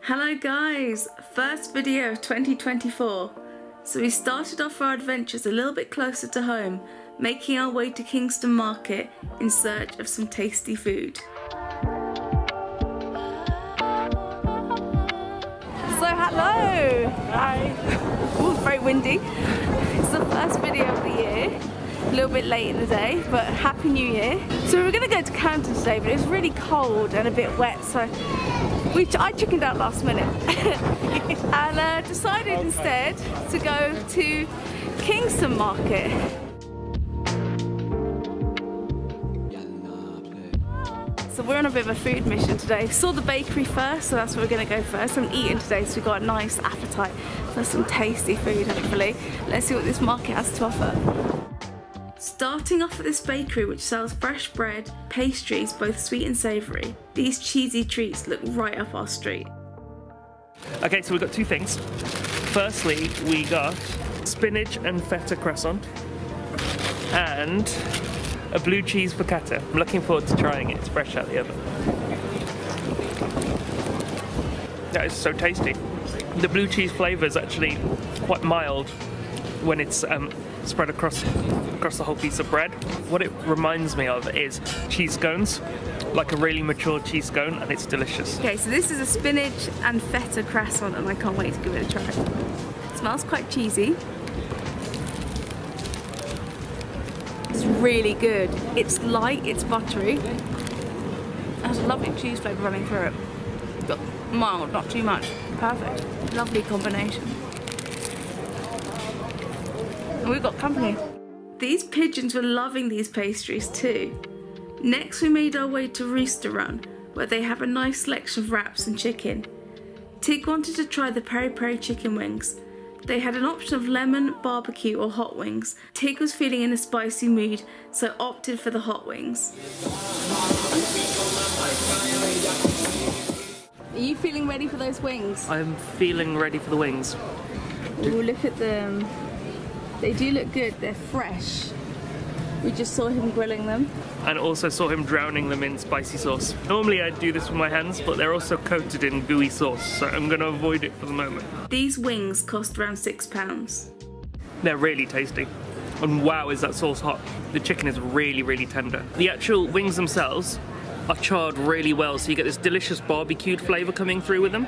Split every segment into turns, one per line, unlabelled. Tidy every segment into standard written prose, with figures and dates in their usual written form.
Hello guys, first video of 2024. So we started off our adventures a little bit closer to home, making our way to Kingston Market in search of some tasty food. So hello! Hi! Ooh, it's very windy. It's the first video of the year. A little bit late in the day, but Happy New Year. So we were going to go to Camden today, but it was really cold and a bit wet, so I chickened out last minute and decided instead to go to Kingston Market. So we're on a bit of a food mission today. Saw the bakery first, so that's where we're going to go first. I'm eating today, so we've got a nice appetite for some tasty food, hopefully. Let's see what this market has to offer. Starting off at this bakery which sells fresh bread, pastries, both sweet and savoury. These cheesy treats look right up our street.
Okay, so we've got two things. Firstly, we got spinach and feta croissant and a blue cheese focaccia. I'm looking forward to trying it. It's fresh out the oven. That is so tasty. The blue cheese flavour is actually quite mild when it's spread across the whole piece of bread. What it reminds me of is cheese scones, like a really mature cheese scone, and it's delicious. Okay, so this is a spinach and feta croissant, and I can't wait to give it a try. It smells quite cheesy. It's really good. It's light, it's buttery. It has a lovely cheese flavour running through it. But mild, not too much. Perfect. Lovely combination. And we've got company. These pigeons were loving these pastries too. Next we made our way to Rooster Run, where they have a nice selection of wraps and chicken. Tig wanted to try the peri peri chicken wings. They had an option of lemon, barbecue or hot wings. Tig was feeling in a spicy mood, so opted for the hot wings. Are you feeling ready for those wings? I'm feeling ready for the wings.
Ooh, look at them. They do look good, they're fresh. We just saw him grilling them. And
also saw him drowning them in spicy sauce. Normally I'd do this with my hands, but they're also coated in gooey sauce, so I'm going to avoid it for the moment.
These wings cost around £6.
They're really tasty. And wow, is that sauce hot. The chicken is really, really tender. The actual wings themselves are charred really well, so you get this delicious barbecued flavour coming through with them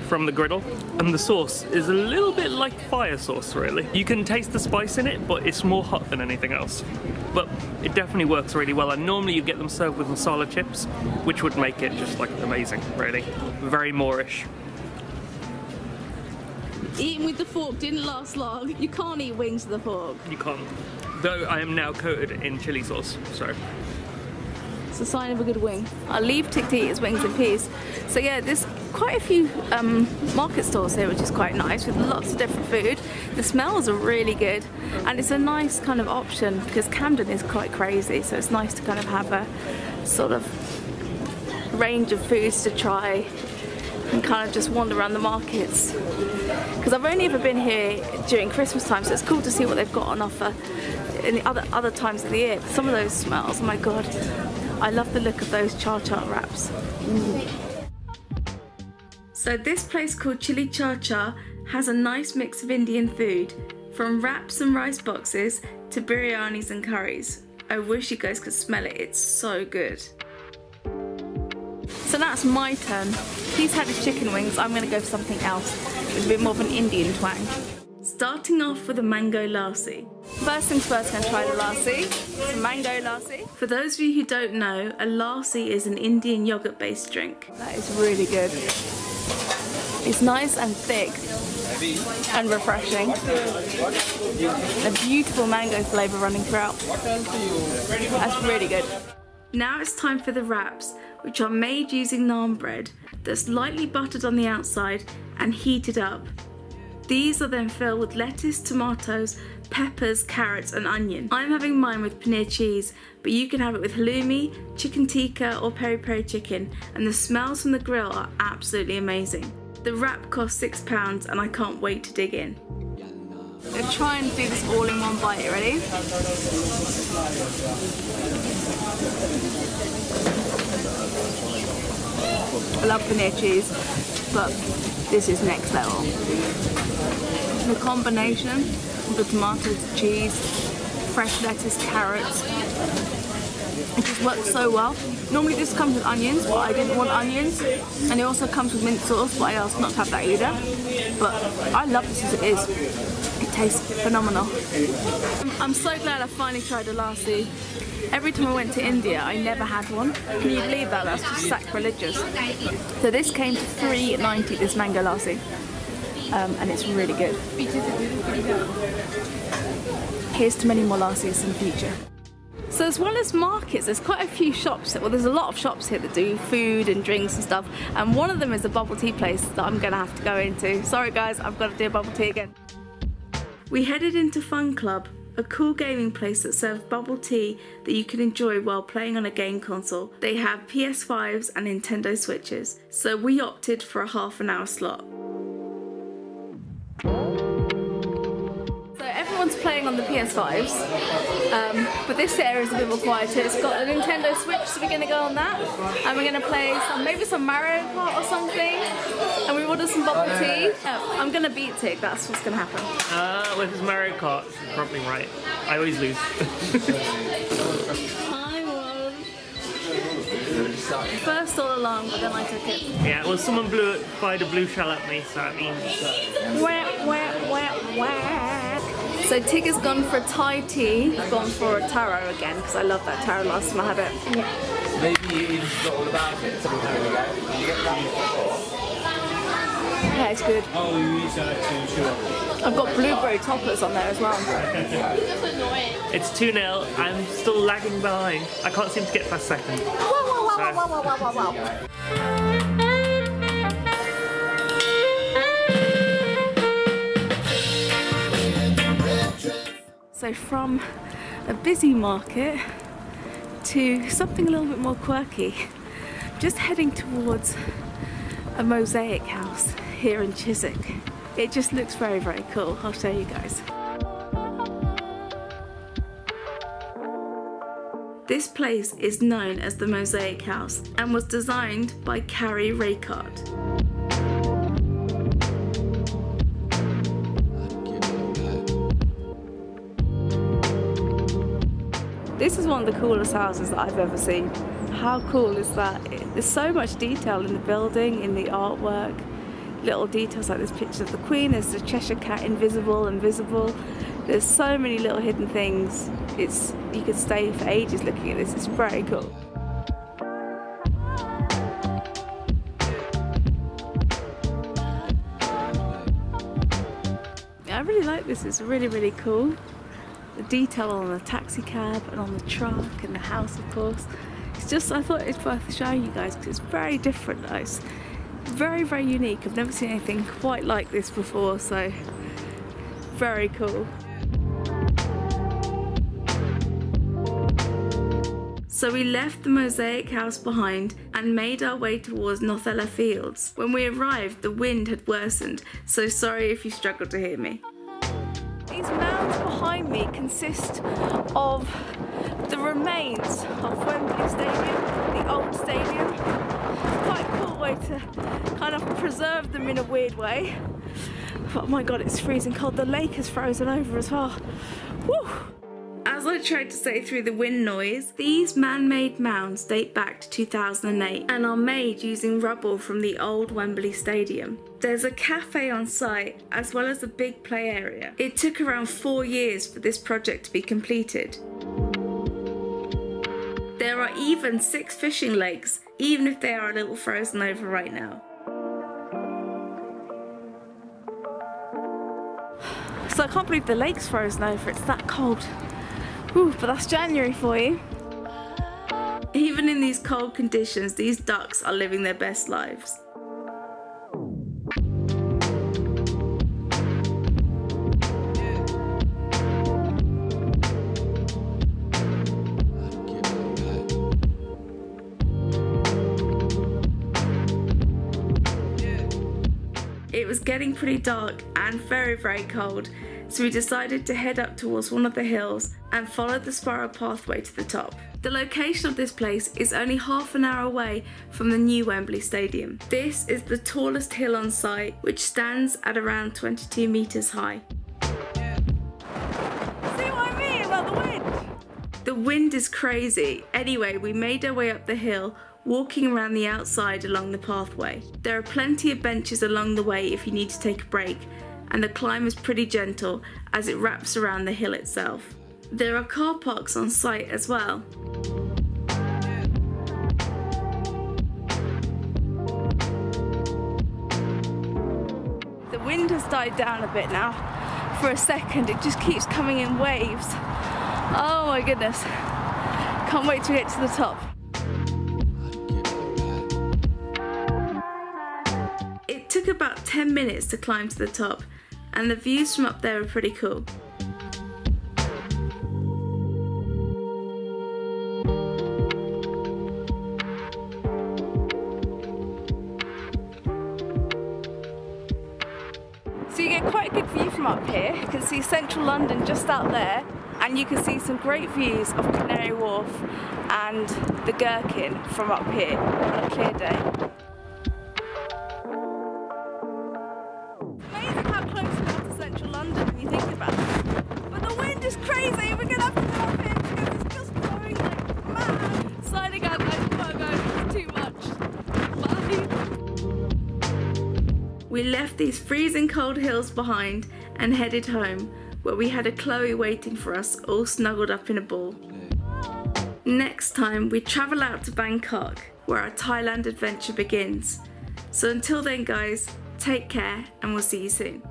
from the griddle, and the sauce is a little bit like fire sauce, really. You can taste the spice in it, but it's more hot than anything else. But it definitely works really well, and normally you get them served with masala chips, which would make it just like amazing, really. Very Moorish.
Eating with the fork didn't last long. You can't eat wings with a fork.
You can't. Though I am now coated in chili sauce, so.
It's a sign of a good wing. I'll leave Tig to eat his wings in peace. So yeah, there's quite a few market stalls here, which is quite nice, with lots of different food. The smells are really good, and it's a nice kind of option because Camden is quite crazy, so it's nice to kind of have a sort of range of foods to try and kind of just wander around the markets. Because I've only ever been here during Christmas time, so it's cool to see what they've got on offer in the other times of the year. But some of those smells, oh my god. I love the look of those char wraps. So this place called Chilli Chacha has a nice mix of Indian food, from wraps and rice boxes to biryanis and curries. I wish you guys could smell it, it's so good. So now it's my turn. He's had his chicken wings, I'm going to go for something else with a bit more of an Indian twang. Starting off with a mango lassi. First things first, I'm going to try the lassi. It's a mango lassi. For those of you who don't know, a lassi is an Indian yogurt based drink. That is really good. It's nice and thick and refreshing. A beautiful mango flavour running throughout. That's really good. Now it's time for the wraps, which are made using naan bread that's lightly buttered on the outside and heated up. These are then filled with lettuce, tomatoes, peppers, carrots and onion. I'm having mine with paneer cheese, but you can have it with halloumi, chicken tikka or peri peri chicken, and the smells from the grill are absolutely amazing. The wrap costs £6 and I can't wait to dig in. I'm going to try and do this all in one bite, ready? I love paneer cheese. but this is next level. The combination of the tomatoes, the cheese, fresh lettuce, carrots, it just works so well. Normally this comes with onions, but I didn't want onions, and it also comes with mint sauce, but I asked not to have that either. But I love this as it is. It tastes phenomenal. I'm so glad I finally tried a lassi. Every time I went to India, I never had one. Can you believe that? That's just sacrilegious. So this came to $3.90, this mango lassi, and it's really good. Here's to many more lassis in the future. So as well as markets, there's quite a few shops, well there's a lot of shops here that do food and drinks and stuff, and one of them is a bubble tea place that I'm gonna have to go into. Sorry guys, I've got to do a bubble tea again. We headed into Fun Club, a cool gaming place that serves bubble tea that you can enjoy while playing on a game console. They have PS5s and Nintendo Switches, so we opted for a half-an-hour slot. Everyone's playing on the PS5s, but this area is a bit more quieter. It's got a Nintendo Switch, so we're going to go on that, and we're going to play maybe some Mario Kart or something, and we order some bubble tea. I'm going to beat Tig, that's what's going to happen.
Well, if it's Mario Kart, you're probably right. I always lose.
I won. First all along, but then I took it.
Yeah, well someone fired a blue shell at me, so that means...
Wah, wah, wah, wah. So Tig has gone for Thai tea. I've gone for a taro again because I love that taro last time I had it. Yeah.
Maybe you forgot all about it. Did you get that?
Yeah, it's good.
Oh, you use that to chew.
I've got blueberry toppers on there as well.
It's 2-0. I'm still lagging behind. I can't seem to get past second. So from a busy market to something a little bit more quirky, just heading towards a Mosaic House here in Chiswick. It just looks very, very cool. I'll show you guys. This place is known as the Mosaic House and was designed by Carrie Reichardt. This is one of the coolest houses that I've ever seen. How cool is that? There's so much detail in the building, in the artwork. Little details like this picture of the Queen, there's the Cheshire Cat invisible and visible. There's so many little hidden things. You could stay for ages looking at this, it's very cool. I really like this, it's really, really cool. The detail on the taxi cab and on the truck and the house, of course. It's just, I thought it's worth showing you guys because it's very different. It's very, very unique. I've never seen anything quite like this before, so very cool. So we left the Mosaic House behind and made our way towards Wembley Fields. When we arrived, the wind had worsened, so sorry if you struggled to hear me. These mounds behind me consist of the remains of Wembley Stadium, the old stadium. It's quite a cool way to kind of preserve them in a weird way. But oh my god, it's freezing cold. The lake is frozen over as well. Woo! As I tried to say through the wind noise, these man-made mounds date back to 2008 and are made using rubble from the old Wembley Stadium. There's a cafe on site as well as a big play area. It took around 4 years for this project to be completed. There are even 6 fishing lakes, even if they are a little frozen over right now. So I can't believe the lake's frozen over, it's that cold. Ooh, but that's January for you. Even in these cold conditions, these ducks are living their best lives. It was getting pretty dark and very, very cold, so we decided to head up towards one of the hills and follow the spiral pathway to the top.
The location of this place is only half an hour away from the new Wembley Stadium. This is the tallest hill on site, which stands at around 22 metres high. See what I mean about the wind? The wind is crazy. Anyway, we made our way up the hill, walking around the outside along the pathway. There are plenty of benches along the way if you need to take a break, and the climb is pretty gentle as it wraps around the hill itself. There are car parks on site as well. The wind has died down a bit now. For a second, it just keeps coming in waves. Oh my goodness. Can't wait to get to the top. It took about 10 minutes to climb to the top, and the views from up there are pretty cool. So you get quite a good view from up here. You can see central London just out there, and you can see some great views of Canary Wharf and the Gherkin from up here on a clear day. Amazing how close we are to central London when you think about it. But the wind is crazy, we're gonna have to get up here because it's just blowing like mad. Signing out, guys, before I go, it's too much. Bye. We left these freezing cold hills behind and headed home, where we had a Chloe waiting for us, all snuggled up in a ball. Next time we travel out to Bangkok, where our Thailand adventure begins. So until then guys, take care and we'll see you soon.